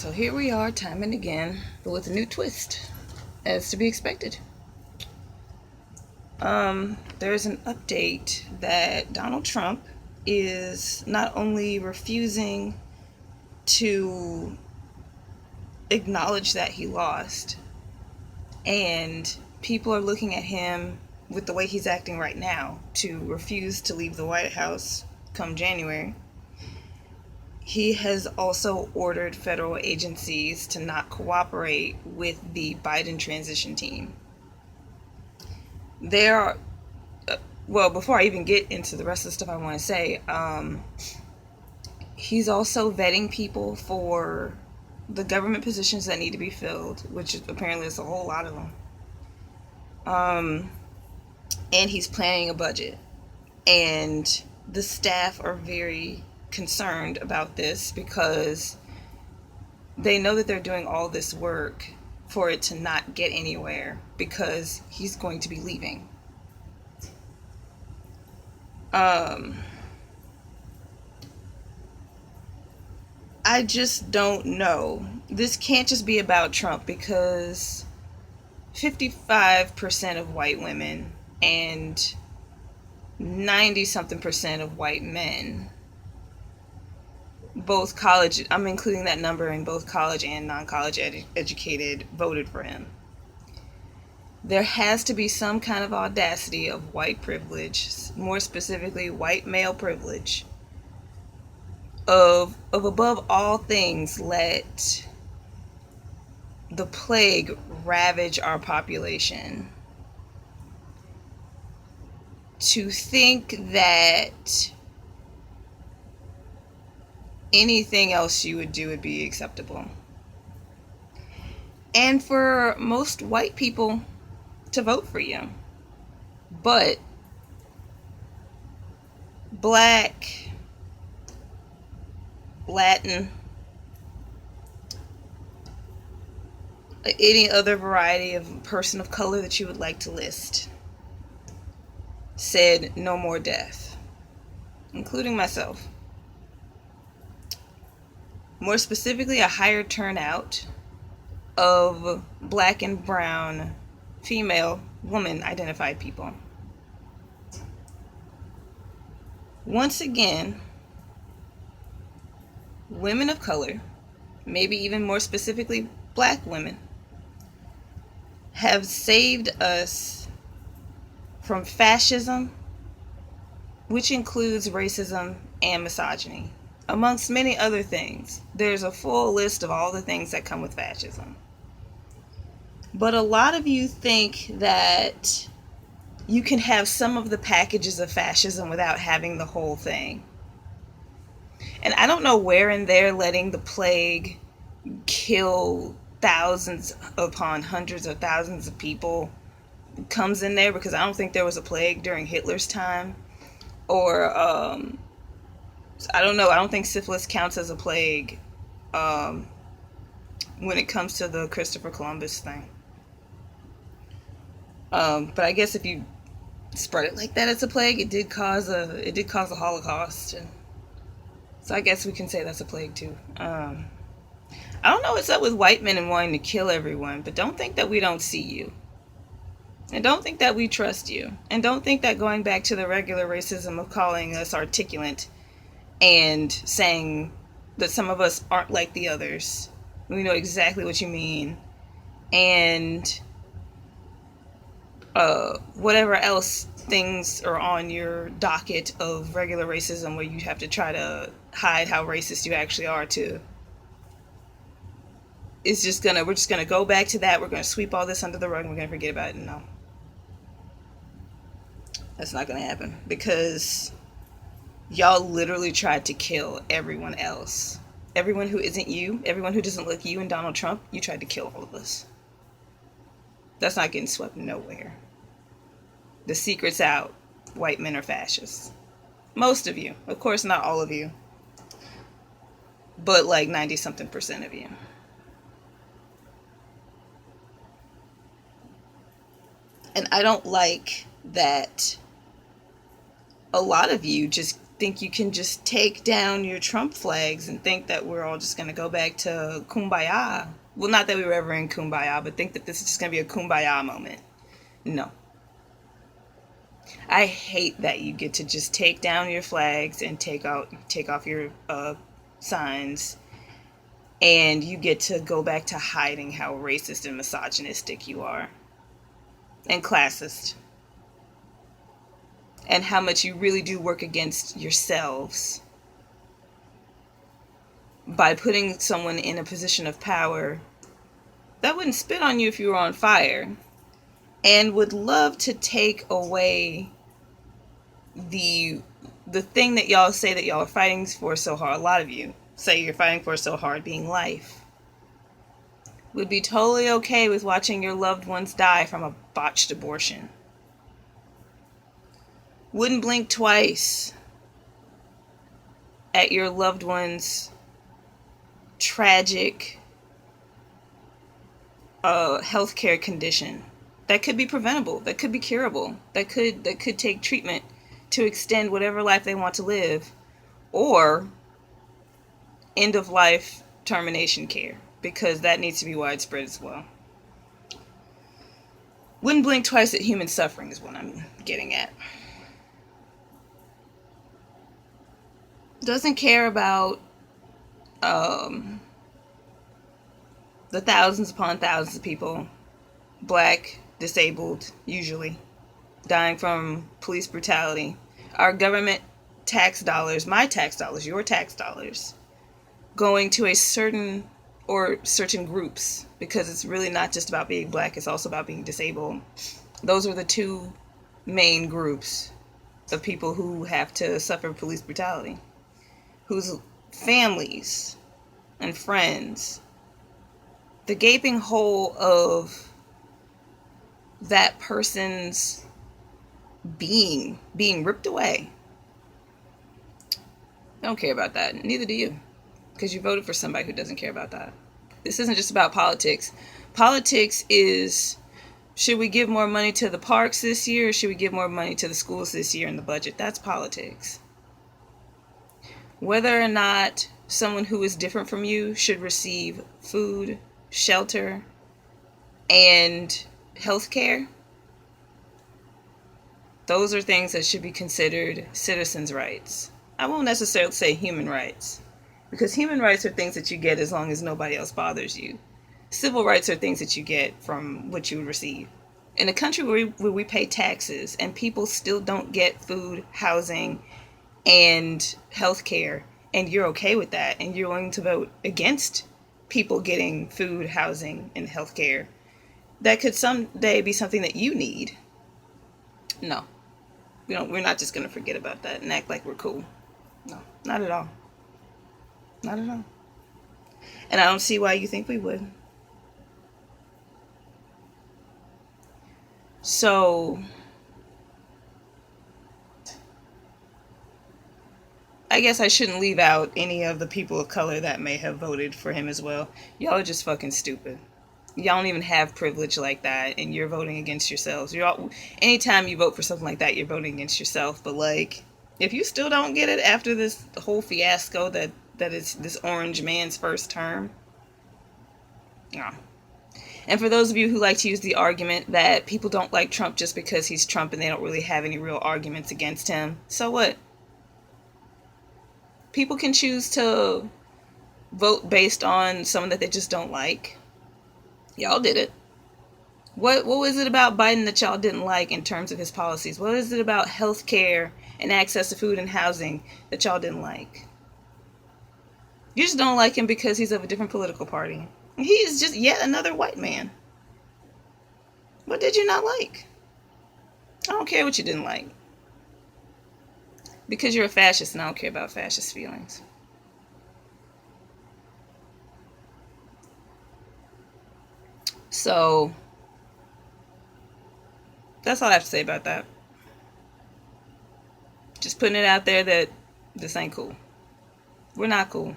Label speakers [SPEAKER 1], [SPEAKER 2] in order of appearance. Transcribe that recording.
[SPEAKER 1] So here we are, time and again, but with a new twist, as to be expected. There's an update that Donald Trump is not only refusing to acknowledge that he lost, and people are looking at him with the way he's acting right now to refuse to leave the White House come January. He has also ordered federal agencies to not cooperate with the Biden transition team. There are, well, before I even get into the rest of the stuff I want to say, he's also vetting people for the government positions that need to be filled, which apparently is a whole lot of them. And he's planning a budget. And the staff are very concerned about this because they know that they're doing all this work for it to not get anywhere because he's going to be leaving. I just don't know. This can't just be about Trump because 55% of white women and 90 something percent of white men, both college, I'm including that number in both college and non-college educated, voted for him. There has to be some kind of audacity of white privilege, more specifically white male privilege, of above all things let the plague ravage our population, to think that anything else you would do would be acceptable. And for most white people to vote for you. But black, Latin, any other variety of person of color that you would like to list, said no more death, including myself. More specifically, a higher turnout of black and brown female woman identified people. Once again, women of color, maybe even more specifically black women, have saved us from fascism, which includes racism and misogyny, amongst many other things. There's a full list of all the things that come with fascism. But a lot of you think that you can have some of the packages of fascism without having the whole thing. And I don't know where in there letting the plague kill thousands upon hundreds of thousands of people comes in there, because I don't think there was a plague during Hitler's time. Or, I don't know, I don't think syphilis counts as a plague when it comes to the Christopher Columbus thing. But I guess if you spread it like that, it's a plague. It did cause a Holocaust, and so I guess we can say that's a plague too. I don't know what's up with white men and wanting to kill everyone, but don't think that we don't see you, and don't think that we trust you, and don't think that going back to the regular racism of calling us articulate and saying that some of us aren't like the others. We know exactly what you mean, and whatever else things are on your docket of regular racism where you have to try to hide how racist you actually are too. We're just gonna go back to that. We're gonna sweep all this under the rug and we're gonna forget about it. No. That's not gonna happen, because y'all literally tried to kill everyone else. Everyone who isn't you, everyone who doesn't look you and Donald Trump, you tried to kill all of us. That's not getting swept nowhere. The secret's out. White men are fascists. Most of you. Of course, not all of you. But like 90 something percent of you. And I don't like that a lot of you just think you can just take down your Trump flags and think that we're all just going to go back to kumbaya. Well, not that we were ever in kumbaya, but think that this is just going to be a kumbaya moment. No. I hate that you get to just take down your flags and take off your signs, and you get to go back to hiding how racist and misogynistic you are, and classist, and how much you really do work against yourselves by putting someone in a position of power that wouldn't spit on you if you were on fire, and would love to take away the thing that y'all say that y'all are fighting for so hard. A lot of you say you're fighting for so hard, being life. Would be totally okay with watching your loved ones die from a botched abortion. Wouldn't blink twice at your loved one's tragic healthcare condition that could be preventable, that could be curable, that could take treatment to extend whatever life they want to live, or end of life termination care, because that needs to be widespread as well. Wouldn't blink twice at human suffering is what I'm getting at. Doesn't care about the thousands upon thousands of people, black, disabled, usually, dying from police brutality. Our government tax dollars, my tax dollars, your tax dollars, going to a certain groups, because it's really not just about being black, it's also about being disabled. Those are the two main groups of people who have to suffer police brutality, whose families and friends, the gaping hole of that person's being ripped away. I don't care about that. Neither do you, because you voted for somebody who doesn't care about that. This isn't just about politics. Politics is, should we give more money to the parks this year, or should we give more money to the schools this year in the budget? That's politics. Whether or not someone who is different from you should receive food, shelter, and health care, those are things that should be considered citizens' rights. I won't necessarily say human rights, because human rights are things that you get as long as nobody else bothers you. Civil rights are things that you get from what you would receive. In a country where we pay taxes and people still don't get food, housing, and health care, and you're okay with that, and you're willing to vote against people getting food, housing, and health care, that could someday be something that you need. No. We're not just going to forget about that and act like we're cool. No, not at all. Not at all. And I don't see why you think we would. So, I guess I shouldn't leave out any of the people of color that may have voted for him as well. Y'all are just fucking stupid. Y'all don't even have privilege like that, and you're voting against yourselves. Anytime you vote for something like that, you're voting against yourself. But like, if you still don't get it after this whole fiasco that is this orange man's first term, yeah. And for those of you who like to use the argument that people don't like Trump just because he's Trump and they don't really have any real arguments against him, so what? People can choose to vote based on someone that they just don't like. Y'all did it. What was it about Biden that y'all didn't like in terms of his policies? What is it about health care and access to food and housing that y'all didn't like? You just don't like him because he's of a different political party. He is just yet another white man. What did you not like? I don't care what you didn't like. Because you're a fascist and I don't care about fascist feelings. So, that's all I have to say about that. Just putting it out there that this ain't cool. We're not cool.